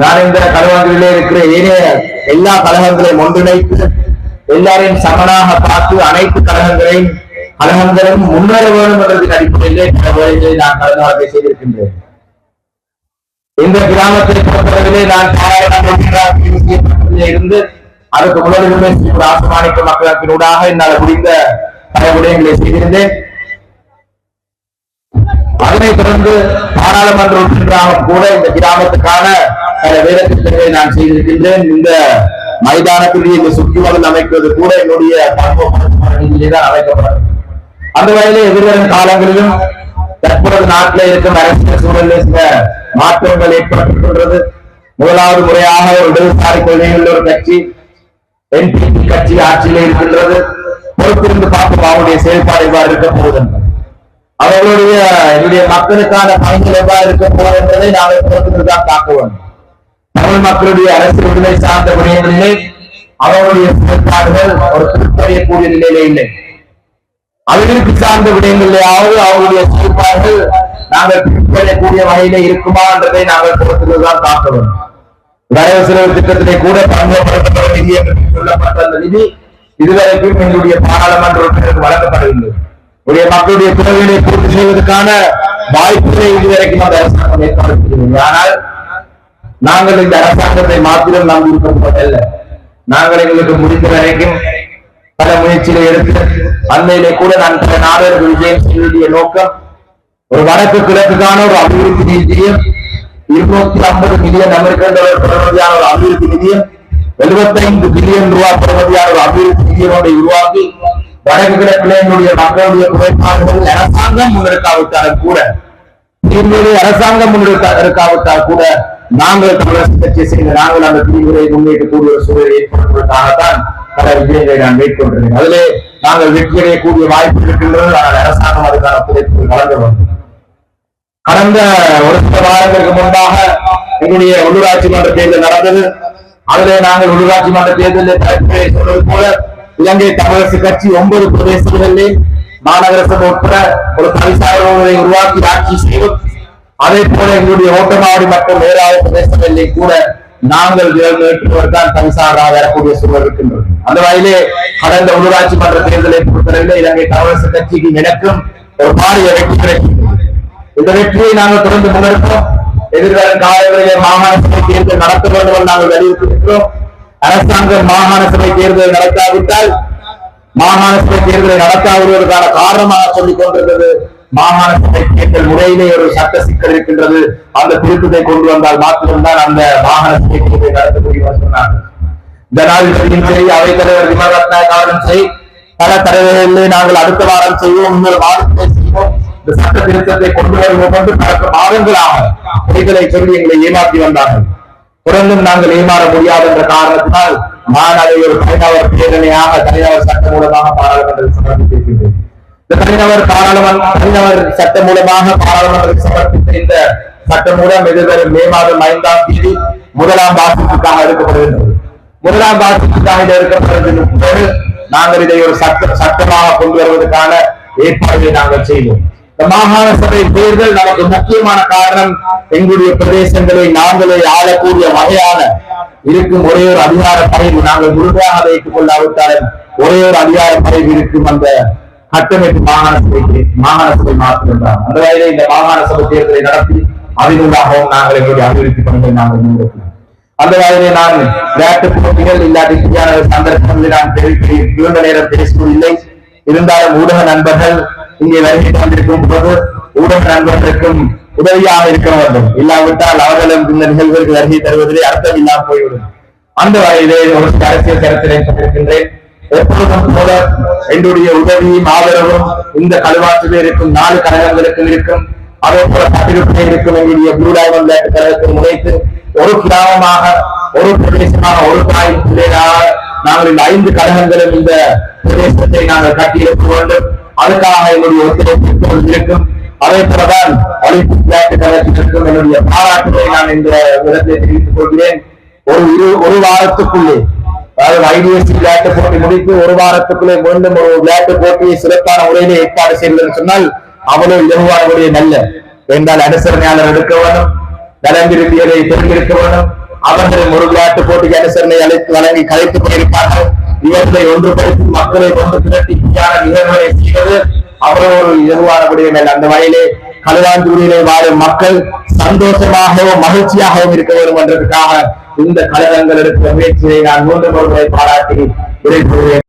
நான் இந்த கழகங்களிலே இருக்கிற ஏனைய எல்லா கழகங்களையும் ஒன்றிணைத்து எல்லாரையும் சமனாக பார்த்து அனைத்து கழகங்களும் முன்னேற வேண்டும் என்றதின் அடிப்படையிலே பல வேலைகளை நான் கடந்த வாழ்க்கை செய்திருக்கின்றேன். இந்த கிராமத்தை பொறுத்தவரையிலே நான் இருந்து அதற்கு முதலிலுமே ராசமாணிக்க மக்களத்தினூடாக என்னால் முடிந்த பல விடயங்களை செய்திருந்தேன். அதனைத் தொடர்ந்து பாராளுமன்ற உறுப்பினராக கூட இந்த கிராமத்துக்கான பல வேலை திட்டங்களை நான் செய்திருக்கின்றேன். இந்த மைதானத்திலே இந்த சுற்றுவதல் அமைப்பது கூட என்னுடைய தான் அமைக்கப்படும். அந்த வகையிலே எதிர்வரும் காலங்களிலும் தற்போது நாட்டில் இருக்கும் அரசியல் சூழலில் சில மாற்றங்கள் ஏற்பட்டுள்ளது. முதலாவது முறையாக ஒரு இடதுசாரி கொள்கையுள்ள ஒரு கட்சி என்பிபி கட்சி ஆட்சியில் இருக்கின்றது. பொறுத்திருந்து பார்க்கும் அவருடைய செயல்பாடு எவ்வாறு இருக்க போவதென்று, அவர்களுடைய என்னுடைய மக்களுக்கான பணிகள் எவ்வாறு இருக்க போவது என்பதை நாங்கள் பொறுத்திருந்துதான் பார்க்க வேண்டும். தமிழ் மக்களுடைய அரசியல் விடுதலை சார்ந்த விடயங்களிலே அவர்களுடைய செயல்பாடுகள் ஒரு திருப்பறியக்கூடிய நிலையிலே இல்லை. அபிவிருத்தி சார்ந்த விடயங்களிலேயாவது அவருடைய செயல்பாடுகள் நாங்கள் திருப்பறியக்கூடிய வகையில இருக்குமா என்றதை நாங்கள் பொறுத்திருந்துதான் பார்க்க வேண்டும். வரவு செலவு திட்டத்திலே கூட பன்முகப்படுத்தப்பட்ட நிதி என்று சொல்லப்பட்ட அந்த நிதி இதுவரைக்கும் எங்களுடைய பாராளுமன்ற உறுப்பினருக்கு வழங்கப்படவில்லை. மக்களுடைய தேவைகளை பூர்த்தி செய்வதற்கான வாய்ப்புகளை இதுவரைக்கும் அந்த அரசாங்கம் ஏற்படுத்தவில்லை. ஆனால் நாங்கள் இந்த அரசாங்கத்தை மாத்திரம் நம்பியிருப்பதல்ல, நாங்கள் எங்களுக்கு முடிந்த வரைக்கும் பல முயற்சிகளை எடுத்து அண்மையிலே கூட நான் பல நாடுகளுக்கு விஜயம் செய்ய வேண்டிய நோக்கம் ஒரு வடக்கு கிழக்குக்கான ஒரு அபிவிருத்தி நிதியம் 250 மில்லியன் அமெரிக்க டாலர் பெறுமதியான ஒரு அபிவிருத்தி நிதியம் 75 பில்லியன் ரூபாய் பெறுமதியான ஒரு அபிவிருத்தி நிதியத்தை உருவாக்கி வடக்கு கிழக்கிலே என்னுடைய மக்களுடைய குறைபாடுகள் அரசாங்கம் முன்னெடுக்காவிட்டாலும் கூட அரசாங்கம் முன்னெடுக்காவிட்டால் கூட நாங்கள் தமிழரசு கட்சியை செய்த நாங்கள் அந்த பிரிவுரை முன்னேற்றக்கூடிய ஒரு சூழலை ஏற்படுத்துவதற்காகத்தான் பல விஜயங்களை நான் மேற்கொண்டிருக்கிறேன். அதிலே நாங்கள் வெற்றி அடையக்கூடிய வாய்ப்பு இருக்கின்றது. ஆனால் அரசாங்கம் அதுக்கான ஒத்துழைப்பு வழங்க வேண்டும். கடந்த ஒரு சில வாரங்களுக்கு முன்பாக எங்களுடைய உள்ளூராட்சி மன்ற தேர்தல் நடந்தது. அதிலே நாங்கள் உள்ளூராட்சி மன்ற தேர்தலில் சொன்னது போல இலங்கை தமிழரசு கட்சி 9 பிரதேசங்களிலே மாநகர சபை உட்பட ஒரு தனிசார்பை உருவாக்கி ஆட்சி செய்வோம். அதே போல எங்களுடைய ஓட்டமாவடி மற்றும் வேறாவது பிரதேசங்களிலே கூட நாங்கள் நேற்றுவர்தான் தனிசாராக வரக்கூடிய சூழல் இருக்கின்றது. அந்த வகையிலே கடந்த உள்ளூராட்சி மன்ற தேர்தலை பொறுத்தவரையிலே இலங்கை தமிழரசு கட்சிக்கு எனக்கும் ஒரு பாரிய வெற்றி கிடைக்கின்றது. இந்த வெற்றியை நாங்கள் தொடர்ந்து முன்னெடுப்போம். எதிர்வரும் காலங்களிலே மாகாண சபை தேர்தல் நடத்த வேண்டும் என்று நாங்கள் வலியுறுத்தியிருக்கிறோம். அரசாங்கம் மாகாண சபை தேர்தலை நடத்தாவிட்டால் மாகாண சபை தேர்தலை நடத்தாவிடுவதற்கான காரணமாக சொல்லிக் கொண்டிருந்தது மாகாண சபை தேர்தல் முறையிலே ஒரு சட்ட சிக்கல் இருக்கின்றது. அந்த திருத்தத்தை கொண்டு வந்தால் மாத்திரம்தான் அந்த மாகாண சபை தேர்தலை நடத்த முடியும் சொன்னார். ஜனாதிபதியும் சரி, அவைத்தலைவர் விமர்சனம் சரி, பல தலைவர்களிலே நாங்கள் அடுத்த வாரம் செய்வோம், இன்னொரு வாரத்திலே செய்வோம், இந்த சட்ட திருத்தத்தை கொண்டு வருவோம் என்று பல மாதங்களாக பொய்களை சொல்லி எங்களை ஏமாற்றி வந்தார்கள். தொடர்ந்தும் நாங்கள் ஏமாற முடியாது என்ற காரணத்தினால் நான் அதை ஒரு தனிநபர் பிரேரணையாக தனிநபர் சட்டம் மூலமாக பாராளுமன்றத்தில் சமர்ப்பித்திருக்கின்றேன். இந்த தனிநபர் சட்டம் மூலமாக பாராளுமன்றத்தில் சமர்ப்பித்த இந்த சட்டம் மூலம் எதிர்வரும் மே மாதம் 5ஆம் தேதி முதலாம் வாசிப்புக்காக எடுக்கப்படுகின்றது. முதலாம் வாசிப்புக்காக எடுக்கப்படுவதற்கு நாங்கள் இதை ஒரு சட்டமாக கொண்டு வருவதற்கான ஏற்பாடுகளை நாங்கள் செய்வோம். மாகாண சபை தேர்தல் நமக்கு முக்கியமான காரணம் எங்களுடைய பிரதேசங்களை நாங்களே ஆளக்கூடிய வகையான இருக்கும் ஒரே ஒரு அதிகார படைவு நாங்கள் முழுமையாக அதை ஏற்றுக் கொள்ளாவிட்டாலும் ஒரே ஒரு அதிகார படைவு இருக்கும் அந்த கட்டமைப்பு மாகாண சபை மாற்றுகின்றார். அந்த வகையிலே இந்த மாகாண சபை தேர்தலை நடத்தி அதனூடாகவும் நாங்கள் எங்களுடைய அபிவிருத்தி பணிகளை நாங்கள் முன்னெடுக்கிறோம். அந்த வகையிலே நான் விளையாட்டு போட்டிகள் இல்லாத சந்தர்ப்பங்களில் நான் நீண்ட நேரம் பேசுவதில்லை. இருந்தாலும் ஊடக நண்பர்கள் இங்கே வருகை தந்திருக்கும் போது ஊடக நண்பர்களுக்கும் உதவியாக இருக்க வேண்டும். இல்லாவிட்டால் அவர்களும் இந்த நிகழ்வுகளுக்கு வருகை தருவதிலே அர்த்தம் இல்லாமல் போய்விடும். அந்த வகையிலே ஒரு அரசியல் கருத்தினை கொண்டிருக்கின்றேன். எப்பொழுதும் போல என்னுடைய உதவியும் ஆதரவும் இந்த கல்வாற்றிலே இருக்கும் 4 கழகங்களுக்கும் இருக்கும். அதே போல பட்டிருப்பிலே இருக்கும் எங்களுடைய ப்ளூ டைமண்ட் விளையாட்டு கழகத்தை முனைத்து ஒரு கிராமமாக ஒரு பிரதேசமாக ஒரு தாயின் பிள்ளைகளாக நாங்கள் இந்த 5 கழகங்களும் இந்த பிரதேசத்தை நாங்கள் கட்டியிருக்க வேண்டும். அதுக்காக என்னுடைய ஒத்துழைப்பு இருக்கும். அதே போலதான் ஒலிம்பிக் விளையாட்டு கழகத்திற்கும் என்னுடைய பாராட்டுகளை நான் இந்த விதத்தை தெரிவித்துக் கொள்கிறேன். ஒரு வாரத்துக்குள்ளே, அதாவது ஐடிஎஸ்சி விளையாட்டு போட்டி முடித்து ஒரு வாரத்துக்குள்ளே மீண்டும் ஒரு விளையாட்டு போட்டியை சிறப்பான முறையிலே ஏற்பாடு செய்வதற்கு சொன்னால் அவ்வளவு இலகுவான நல்ல என்றால் அனுசரணையாளர் எடுக்க வேண்டும், நலம்பிருத்தியதை தெரிந்திருக்க வேண்டும், அவர்கள் ஒரு விளையாட்டு போட்டிக்கு அனுசரணை அழைத்து வழங்கி கலைத்துக் கொண்டிருப்பார்கள். இவர்களை ஒன்றுபடுத்தி மக்களை கொண்டு திரட்டி நிகழ்வுகளை செய்வது அவ்வளவு ஒரு இயல்பான விடயங்கள். அந்த வகையிலே களுவாஞ்சூரியிலே வாழும் மக்கள் சந்தோஷமாகவும் மகிழ்ச்சியாகவும் இருக்க வேண்டும் என்பதற்காக இந்த கழகங்கள் எடுத்த முயற்சியை நான் மீண்டும் ஒருமுறை பாராட்டி விடைபெறுகிறேன்.